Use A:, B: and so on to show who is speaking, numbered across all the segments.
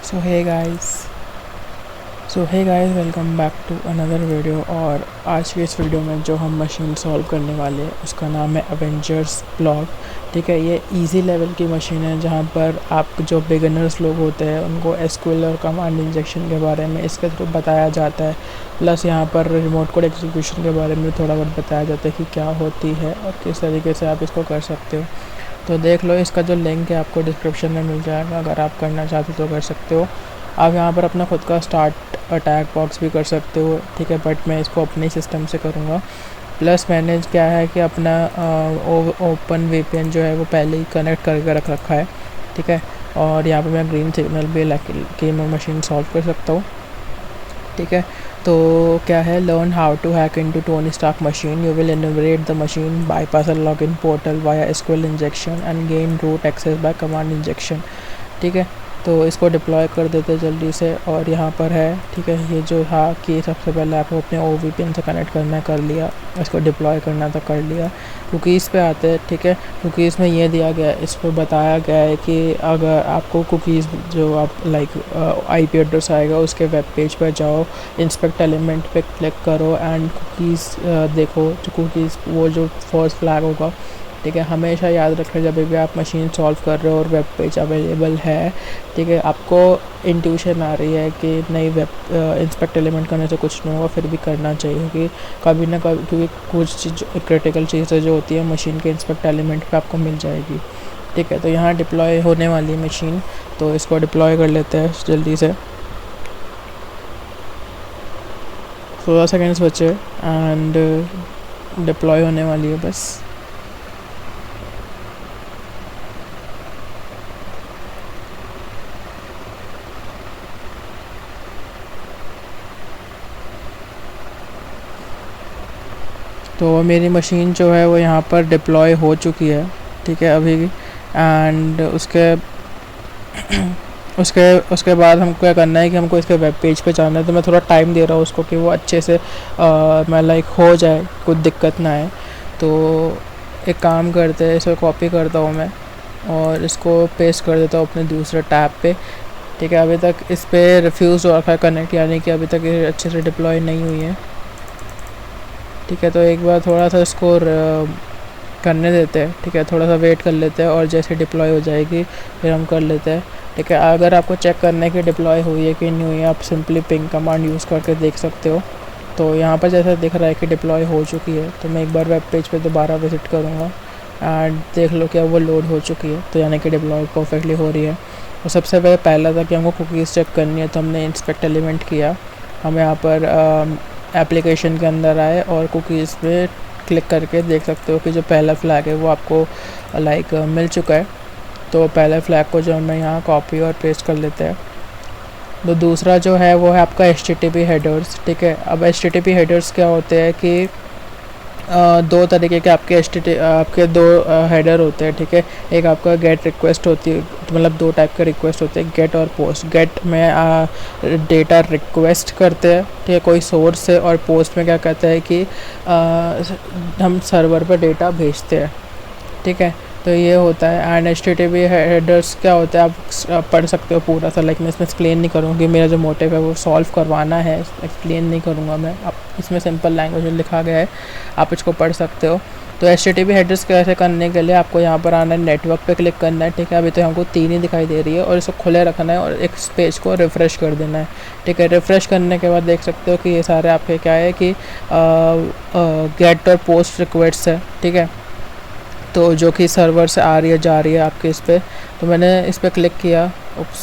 A: So hey guys welcome back to another video. और आज की इस वीडियो में जो हम मशीन सॉल्व करने वाले हैं उसका नाम है अवेंजर्स ब्लॉक। ठीक है, ये इजी लेवल की मशीन है जहाँ पर आप जो बिगिनर्स लोग होते हैं उनको एसक्यूएल और कमांड इंजेक्शन के बारे में इसके थ्रू बताया जाता है। प्लस यहाँ पर रिमोट कोड एग्जीक्यूशन के बारे में थोड़ा बहुत बताया जाता है कि क्या होती है और किस तरीके से आप इसको कर सकते हो। तो देख लो, इसका जो लिंक है आपको डिस्क्रिप्शन में मिल जाएगा, अगर आप करना चाहते हो तो कर सकते हो। आप यहाँ पर अपना खुद का स्टार्ट अटैक बॉक्स भी कर सकते हो। ठीक है, बट मैं इसको अपने सिस्टम से करूँगा। प्लस मैंने क्या है कि अपना ओपन वीपीएन जो है वो पहले ही कनेक्ट करके रख रखा है। ठीक है, और यहाँ पर मैं ग्रीन सिग्नल भी कि मैं मशीन सॉल्व कर सकता हूँ। ठीक है, तो क्या है, learn how to hack into Tony Stark machine. You will innovate the machine, bypass a login portal via SQL injection and gain root access by command injection. ठीक है, तो इसको डिप्लॉय कर देते हैं जल्दी से। और यहाँ पर है, ठीक है, ये जो हाँ कि सबसे पहले आपको अपने OVPN से कनेक्ट करना है, कर लिया। इसको डिप्लॉय करना था, कर लिया। कुकीज़ पे आते हैं। ठीक है, कुकीज़ में ये दिया गया है, इस पर बताया गया है कि अगर आपको कुकीज़ जो आप IP एड्रेस आएगा उसके वेब पेज पर जाओ, इंस्पेक्ट एलिमेंट पे क्लिक करो एंड कुकीज़ देखो। जो कुकीज़ वो जो फर्स्ट फ्लैग होगा, ठीक है, हमेशा याद रखें जब भी आप मशीन सॉल्व कर रहे हो और वेब पेज अवेलेबल है। ठीक है, आपको इंट्यूशन आ रही है कि नई वेब इंस्पेक्ट एलिमेंट करने से कुछ नहीं होगा, फिर भी करना चाहिए कि कभी ना कभी, क्योंकि कुछ चीज़ क्रिटिकल चीज़ें जो होती है मशीन के इंस्पेक्ट एलिमेंट पे आपको मिल जाएगी। ठीक है, तो यहाँ डिप्लॉय होने वाली है मशीन, तो इसको डिप्लॉय कर लेते हैं जल्दी से। 16 सेकेंड्स बचे एंड डिप्लॉय होने वाली है बस। तो मेरी मशीन जो है वो यहाँ पर डिप्लॉय हो चुकी है। ठीक है, अभी एंड उसके उसके उसके बाद हमको क्या करना है कि हमको इसके वेब पेज पे जाना है। तो मैं थोड़ा टाइम दे रहा हूँ उसको कि वो अच्छे से मैं हो जाए, कुछ दिक्कत ना आए। तो एक काम करते हैं, इसको कॉपी करता हूँ मैं और इसको पेस्ट कर देता हूँ अपने दूसरे टैब पे। ठीक है, अभी तक इस पर रिफ्यूज़ हो रखा है कनेक्ट, यानी कि अभी तक ये अच्छे से डिप्लॉय नहीं हुई है। ठीक है, तो एक बार थोड़ा सा इसको करने देते हैं। ठीक है, थोड़ा सा वेट कर लेते हैं और जैसे डिप्लॉय हो जाएगी फिर हम कर लेते हैं। ठीक है, अगर आपको चेक करना है कि डिप्लॉय हुई है कि नहीं हुई है, आप सिंपली पिंग कमांड यूज़ करके देख सकते हो। तो यहाँ पर जैसा दिख रहा है कि डिप्लॉय हो चुकी है, तो मैं एक बार वेब पेज पे दोबारा विज़िट करूँगा एंड देख लो क्या वो लोड हो चुकी है, तो यानी कि डिप्लॉय परफेक्टली हो रही है। और सबसे पहला था कि हमको कुकीज़ चेक करनी है, तो हमने इंस्पेक्ट एलिमेंट किया। हम यहाँ पर एप्लीकेशन के अंदर आए और कुकीज़ पे क्लिक करके देख सकते हो कि जो पहला फ्लैग है वो आपको मिल चुका है। तो पहले फ्लैग को जो हमें यहाँ कॉपी और पेस्ट कर लेते हैं। तो दूसरा जो है वो है आपका HTTP हेडर्स। ठीक है, अब HTTP हेडर्स क्या होते हैं कि दो तरीके के आपके दो हेडर होते हैं। ठीक है, एक आपका गेट रिक्वेस्ट होती है, तो मतलब दो टाइप के रिक्वेस्ट होते हैं, गेट और पोस्ट। गेट में डेटा रिक्वेस्ट करते हैं, ठीक है, कोई सोर्स से, और पोस्ट में क्या कहता है कि हम सर्वर पर डेटा भेजते हैं। ठीक है, तो ये होता है। एंड HTTP हेडर्स क्या होता है आप पढ़ सकते हो पूरा सा। मैं इसमें एक्सप्लेन नहीं करूँगी, मेरा जो मोटिव है वो सॉल्व करवाना है, एक्सप्लेन नहीं करूँगा मैं। अब इसमें सिंपल लैंग्वेज में लिखा गया है, आप इसको पढ़ सकते हो। तो HTTP हेडर्स कैसे करने के लिए आपको यहाँ पर आना है, नेटवर्क पे क्लिक करना है। ठीक है, अभी तो हमको 3 ही दिखाई दे रही है, और इसको खुले रखना है और एक पेज को रिफ़्रेश कर देना है। ठीक है, रिफ़्रेश करने के बाद देख सकते हो कि ये सारे आपके क्या है कि गेट और पोस्ट रिक्वेस्ट है। ठीक है, तो जो कि सर्वर से आ रही है, जा रही है आपके इस पर। तो मैंने इस पर क्लिक किया, उप्स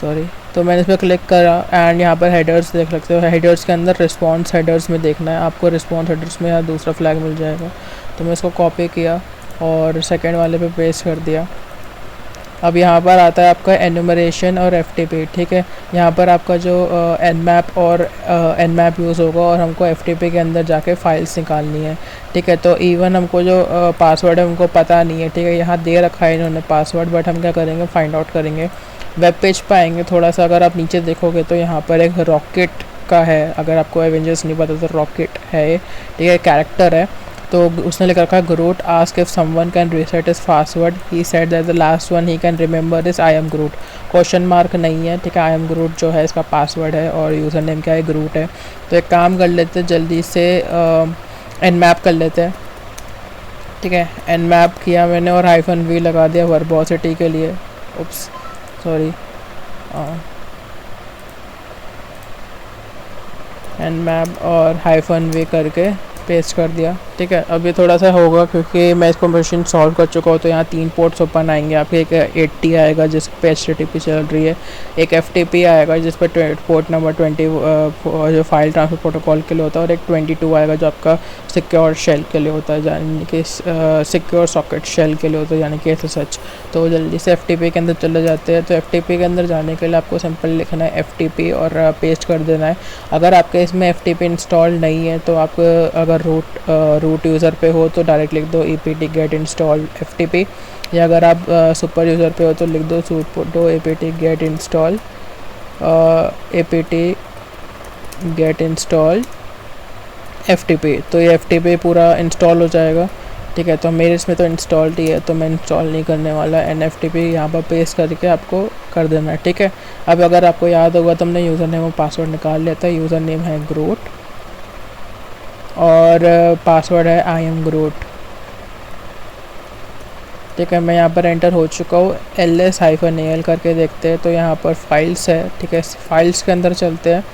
A: सॉरी, तो मैंने इस पर क्लिक करा एंड यहाँ पर हेडर्स देख सकते हो। हेडर्स के अंदर रिस्पॉन्स हेडर्स में देखना है आपको, रिस्पॉन्स हेडर्स में यहाँ दूसरा फ्लैग मिल जाएगा। तो मैं इसको कॉपी किया और सेकेंड वाले पे पेस्ट कर दिया। अब यहाँ पर आता है आपका एनुमरेशन और FTP। ठीक है, यहाँ पर आपका जो nmap और nmap यूज़ होगा और हमको FTP के अंदर जाके फाइल्स निकालनी है। ठीक है, तो इवन हमको जो पासवर्ड है उनको पता नहीं है। ठीक है, यहाँ दे रखा है इन्होंने पासवर्ड, बट हम क्या करेंगे, फाइंड आउट करेंगे। वेब पेज पर आएंगे, थोड़ा सा अगर आप नीचे देखोगे तो यहाँ पर एक रॉकेट का है। अगर आपको एवेंजर्स नहीं पता तो रॉकेट है, ठीक है, कैरेक्टर है। तो उसने लिख रखा है Groot ask if someone can reset his password, he said that the last one he can remember is I am Groot. Question mark नहीं है, ठीक है, आई एम ग्रूट जो है इसका पासवर्ड है और यूज़र नेम क्या है, ग्रूट है। तो एक काम कर लेते हैं जल्दी से, एन मैप कर लेते हैं, ठीक है। एन मैप किया मैंने और -v लगा दिया वर्बोसिटी के लिए, उप्स सॉरी, एन मैप और -v करके पेस्ट कर दिया, ठीक है। अब ये थोड़ा सा होगा क्योंकि मैं इसको मशीन सॉल्व कर चुका हूँ, तो यहाँ 3 पोर्ट्स ओपन आएंगे आपके। एक 80 आएगा जिस पे HTTP चल रही है, एक FTP आएगा जिस पे पोर्ट नंबर 20 जो फाइल ट्रांसफर प्रोटोकॉल के लिए होता है, और एक 22 आएगा जो आपका सिक्योर शेल के लिए होता है, यानी कि सिक्योर सॉकेट शेल के लिए होता है, यानी कि SSH। तो जल्दी से FTP के अंदर चले जाते हैं। तो FTP के अंदर जाने के लिए आपको सिंपल लिखना है FTP और पेस्ट कर देना है। अगर आपके इसमें FTP इंस्टॉल नहीं है तो आप अगर रूट यूज़र पे हो तो डायरेक्ट लिख दो apt get install FTP, या अगर आप सुपर यूज़र पे हो तो लिख दो sudo apt get install apt get install FTP। तो ये FTP पूरा इंस्टॉल हो जाएगा, ठीक है। तो मेरे इसमें तो इंस्टॉल्ड ही है तो मैं इंस्टॉल नहीं करने वाला। NFTP यहाँ पर पेस्ट करके आपको कर देना है, ठीक है। अब अगर आपको याद होगा तो हमने यूज़र नेम और पासवर्ड निकाल लिया था। यूज़र नेम है ग्रूट और पासवर्ड है आई एम ग्रूट, ठीक है। मैं यहाँ पर एंटर हो चुका हूँ। ls-al करके देखते हैं तो यहाँ पर फाइल्स है, ठीक है। फाइल्स के अंदर चलते हैं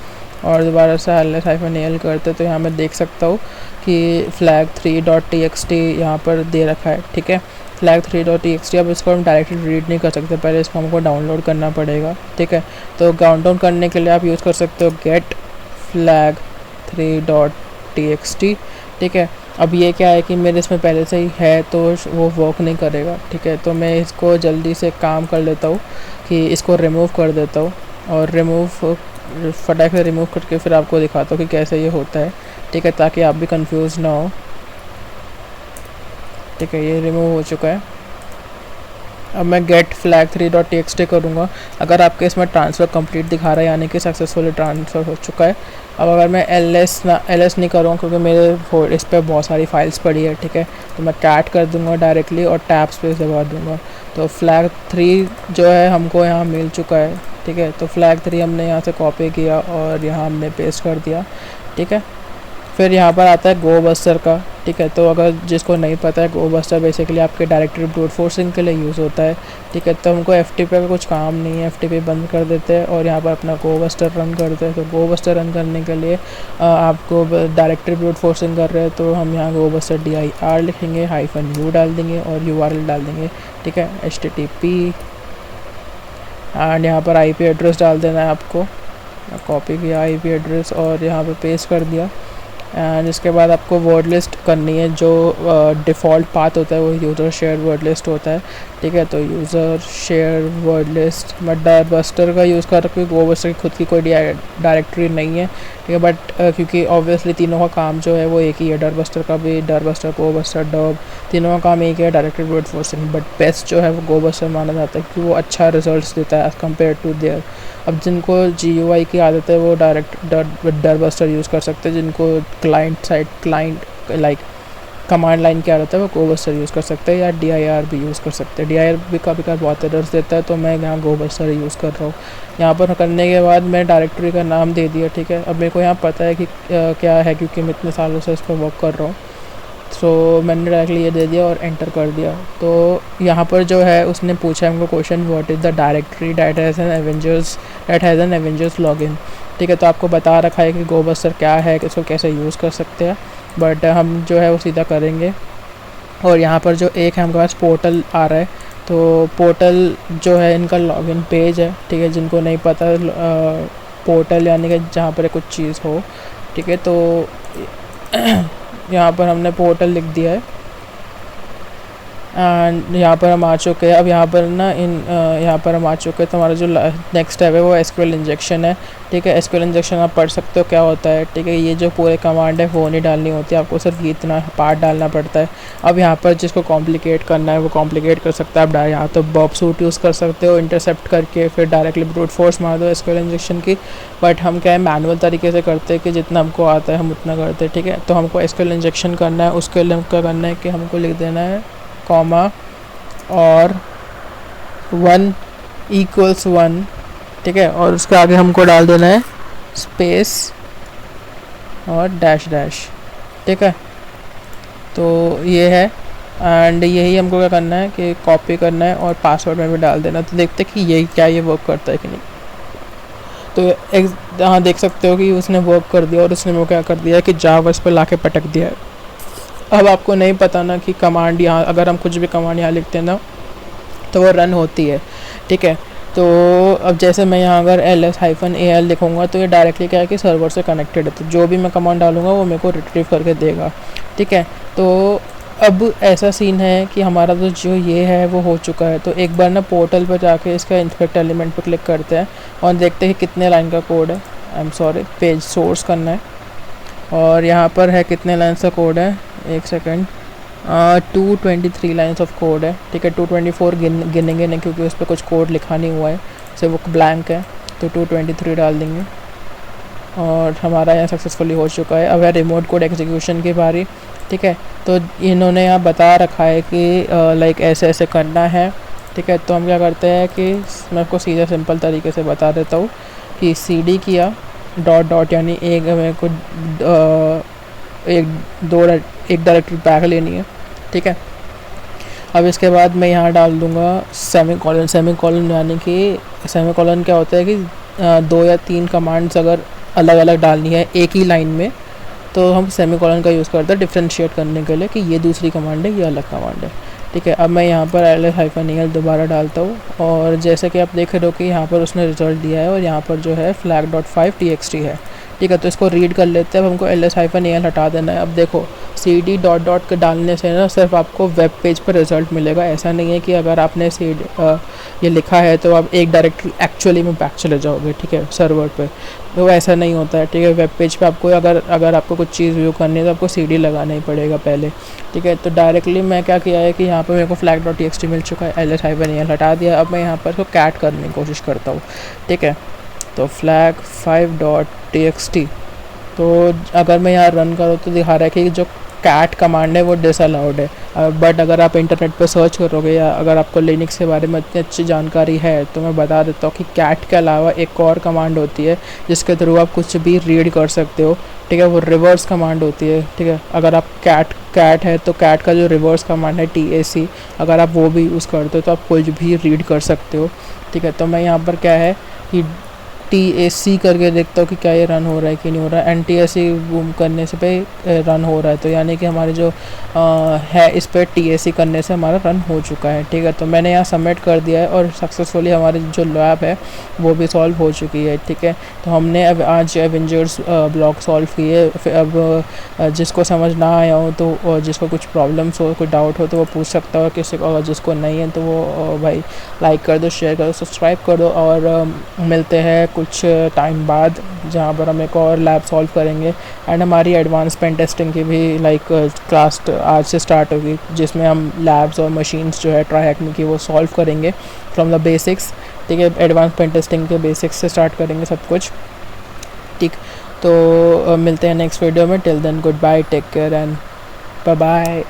A: और दोबारा से ls-al करते हैं तो यहाँ मैं देख सकता हूँ कि flag3.txt यहाँ पर दे रखा है, ठीक है। flag3.txt, अब इसको हम डायरेक्टली रीड नहीं कर सकते, पहले इसको हमको डाउनलोड करना पड़ेगा, ठीक है। तो डाउनलोड करने के लिए आप यूज़ कर सकते हो get flag3.txt, ठीक है। अब ये क्या है कि मेरे इसमें पहले से ही है तो वो वर्क नहीं करेगा, ठीक है। तो मैं इसको जल्दी से काम कर लेता हूँ कि इसको रिमूव कर देता हूँ और फटाक से रिमूव करके फिर आपको दिखाता हूँ कि कैसे ये होता है, ठीक है, ताकि आप भी कंफ्यूज ना हो, ठीक है। ये रिमूव हो चुका है। अब मैं get flag3.txt करूँगा। अगर आपके इसमें ट्रांसफ़र कंप्लीट दिखा रहा है यानी कि सक्सेसफुली ट्रांसफ़र हो चुका है। अब अगर मैं ls नहीं करूँगा क्योंकि मेरे इस पर बहुत सारी फाइल्स पड़ी है, ठीक है, तो मैं कैट कर दूँगा डायरेक्टली और टैब स्पेस दबा दूँगा। तो flag3 जो है हमको यहाँ मिल चुका है, ठीक है। तो flag3 हमने यहाँ से कॉपी किया और यहाँ हमने पेस्ट कर दिया, ठीक है। फिर यहाँ पर आता है गोबस्टर का, ठीक है। तो अगर जिसको नहीं पता है, गोबस्टर बेसिकली आपके डायरेक्टरी ब्रूट फोर्सिंग के लिए यूज़ होता है, ठीक है। तो हमको FTP का कुछ काम नहीं है, FTP बंद कर देते हैं और यहाँ पर अपना गोबस्टर रन करते हैं। तो गोबस्टर रन करने के लिए आपको डायरेक्टरी ब्रूट फोर्सिंग कर रहे हैं तो हम यहाँ गोबस्टर dir लिखेंगे, -u डाल देंगे और URL डाल देंगे, ठीक है, HTTP एंड यहाँ पर IP एड्रेस डाल देना है आपको। कॉपी किया IP एड्रेस और यहाँ पर पेस्ट कर दिया एंड इसके बाद आपको वर्ड लिस्ट करनी है। जो डिफ़ॉल्ट पाथ होता है वो यूज़र शेयर वर्ड लिस्ट होता है, ठीक है। तो यूज़र शेयर वर्ड लिस्ट मैं डरबस्टर का यूज़ कर रखी हूँ, गोबस्टर की खुद की कोई डायरेक्टरी नहीं है, ठीक है। बट क्योंकि ऑब्वियसली तीनों का काम जो है वो एक ही है, डरबस्टर का भी, डरबस्टर, गोबस्टर, डब, तीनों का काम एक है, directory brute forcing. But best जो है वो गोबस्टर माना जाता है क्योंकि वो अच्छा रिजल्ट देता है एज़ कम्पेयर टू देयर। अब जिनको GUI की आदत है वो डायरेक्ट डरबस्टर यूज़ कर सकते हैं, जिनको क्लाइंट लाइक कमांड लाइन की आदत है वो गोबस्टर यूज़ कर सकते हैं या dir भी यूज़ कर सकते हैं। dir भी कभी कभी बहुत एरर्स देता है तो मैं यहाँ गोबस्टर यूज़ कर रहा हूँ। यहाँ पर करने के बाद मैं डायरेक्टरी का नाम दे दिया, ठीक है। अब मेरे को यहाँ पता है कि क्या है क्योंकि मैं इतने सालों से इस पर वर्क कर रहा हूँ। सो मैंने डायरेक्टली ये दे दिया और एंटर कर दिया। तो यहाँ पर जो है उसने पूछा हमको question, what is the directory that has an Avengers login, ठीक है। तो आपको बता रखा है कि गोबस्टर क्या है, इसको कैसे यूज़ कर सकते हैं, बट हम जो है वो सीधा करेंगे। और यहाँ पर जो एक है हमारे पास पोर्टल आ रहा है, तो पोर्टल जो है इनका लॉगिन पेज है, ठीक है। जिनको नहीं पता पोर्टल यानी कि जहाँ पर कुछ चीज़ हो, ठीक है। तो यहाँ पर हमने पोर्टल लिख दिया है एंड यहाँ पर हम आ चुके हैं। अब यहाँ पर ना यहाँ पर हम आ चुके हैं, तो हमारा जो नेक्स्ट स्टेप है वो एसक्यूएल इंजेक्शन है। ठीक है, एसक्यूएल इंजेक्शन आप पढ़ सकते हो क्या होता है। ठीक है, ये जो पूरे कमांड है वो नहीं डालनी होती, आपको सिर्फ ये इतना पार्ट डालना पड़ता है। अब यहाँ पर जिसको कॉम्प्लिकेट करना है वो कॉम्प्लिकेट कर सकता है। आप यहाँ तो बॉब सूट यूज़ कर सकते हो इंटरसेप्ट करके, फिर डायरेक्टली ब्रूट फोर्स मार दो एसक्यूएल इंजेक्शन की। बट हम क्या है मैनुअल तरीके से करते हैं कि जितना हमको आता है हम उतना करते हैं। ठीक है, तो हमको एसक्यूएल इंजेक्शन करना है, उसके लिए क्या करना है कि हमको लिख देना है कॉमा और 1 = 1। ठीक है, और उसके आगे हमको डाल देना है स्पेस और डैश डैश। ठीक है, तो ये है। एंड यही हमको क्या करना है कि कॉपी करना है और पासवर्ड में भी डाल देना। तो देखते हैं कि यही क्या ये वर्क करता है कि नहीं। तो हाँ, देख सकते हो कि उसने वर्क कर दिया और उसने वो क्या कर दिया कि जावा इस पर ला के पटक दिया है। अब आपको नहीं पता ना कि कमांड यहाँ, अगर हम कुछ भी कमांड यहाँ लिखते हैं ना तो वो रन होती है। ठीक है, तो अब जैसे मैं यहाँ अगर ls-al लिखूँगा तो ये डायरेक्टली क्या है कि सर्वर से कनेक्टेड है, तो जो भी मैं कमांड डालूँगा वो मेरे को रिट्रीव करके देगा। ठीक है, तो अब ऐसा सीन है कि हमारा तो जो ये है वो हो चुका है। तो एक बार ना पोर्टल पर जाके इसका इंस्पेक्ट एलिमेंट पर क्लिक करते हैं और देखते हैं कितने लाइन का कोड है। I am sorry, page source करना है और यहाँ पर है कितने लाइन का कोड है, एक सेकेंड, 223 लाइन्स ऑफ कोड है। ठीक है, 224 गिनेंगे नहीं क्योंकि उस पर कुछ कोड लिखा नहीं हुआ है, सिर्फ वो ब्लैंक है, तो 223 डाल देंगे और हमारा यहाँ सक्सेसफुली हो चुका है। अब है रिमोट कोड एग्जीक्यूशन की बारी। ठीक है, तो इन्होंने यहाँ बता रखा है कि लाइक ऐसे ऐसे करना है। ठीक है, तो हम क्या करते हैं कि मैं आपको सीधा सिंपल तरीके से बता देता हूँ कि cd किया डॉट यानी एक मेरे को एक डायरेक्टरी बैक लेनी है। ठीक है, अब इसके बाद मैं यहाँ डाल दूँगा सेमीकोलन यानी कि सेमीकोलन क्या होता है कि 2 या 3 कमांड्स अगर अलग अलग डालनी है एक ही लाइन में तो हम सेमीकोलन का यूज़ करते हैं डिफ्रेंशिएट करने के लिए कि ये दूसरी कमांड है, ये अलग कमांड है। ठीक है, अब मैं यहाँ पर ls-al दोबारा डालता हूँ और जैसे कि आप देख रहे हो कि यहाँ पर उसने रिजल्ट दिया है और यहाँ पर जो है flag.5 है। ठीक है, तो इसको रीड कर लेते हैं। अब हमको ls-al हटा देना है। अब देखो cd डॉट के डालने से ना सिर्फ आपको वेब पेज पर रिज़ल्ट मिलेगा। ऐसा नहीं है कि अगर आपने ये लिखा है तो आप एक डायरेक्टरी एक्चुअली में बैक चले जाओगे। ठीक है, सर्वर पे तो ऐसा नहीं होता है। ठीक है, वेब पेज पे आपको अगर आपको कुछ चीज़ व्यू करनी है तो आपको cd लगाना ही पड़ेगा पहले। ठीक है, तो डायरेक्टली मैं क्या किया है कि यहाँ पर मेरे को flag.txt मिल चुका है, ls-al हटा दिया। अब मैं यहाँ पर इसको कैट करने की कोशिश करता हूँ। ठीक है, तो flag5.txt, तो अगर मैं यहाँ रन करूँ तो दिखा रहा है कि जो कैट कमांड है वो डिसअलाउड है। बट अगर आप इंटरनेट पर सर्च करोगे या अगर आपको लिनक्स के बारे में इतनी अच्छी जानकारी है तो मैं बता देता हूँ कि कैट के अलावा एक और कमांड होती है जिसके थ्रू आप कुछ भी रीड कर सकते हो। ठीक है, वो रिवर्स कमांड होती है। ठीक है, अगर आप कैट है तो कैट का जो रिवर्स कमांड है TAC, अगर आप वो भी यूज़ करते हो तो आप कुछ भी रीड कर सकते हो। ठीक है, तो मैं यहाँ पर क्या है कि TAC करके देखता हूँ कि क्या ये रन हो रहा है कि नहीं हो रहा है। NTSC बूम करने से पे रन हो रहा है, तो यानी कि हमारे जो है इस पर TAC करने से हमारा रन हो चुका है। ठीक है, तो मैंने यहाँ सबमिट कर दिया है और सक्सेसफुली हमारी जो लैब है वो भी सॉल्व हो चुकी है। ठीक है, तो हमने अब आज एवेंजर्स ब्लॉक सॉल्व किए। फिर अब जिसको समझ ना आया हो तो जिसको कुछ प्रॉब्लम्स हो, कोई डाउट हो तो वो पूछ सकता हो, किसी को जिसको नहीं है तो वो भाई लाइक कर दो, शेयर कर दो, सब्सक्राइब कर दो। और मिलते हैं कुछ टाइम बाद जहाँ पर हम एक और लैब सॉल्व करेंगे। एंड हमारी एडवांस पेन टेस्टिंग की भी लाइक क्लास आज से स्टार्ट होगी जिसमें हम लैब्स और मशीन्स जो है ट्राईहैकमी की वो सॉल्व करेंगे फ्रॉम द बेसिक्स। ठीक है, एडवांस पेन टेस्टिंग के बेसिक्स से स्टार्ट करेंगे सब कुछ। ठीक, तो मिलते हैं नेक्स्ट वीडियो में। Till then goodbye, take care and bye bye.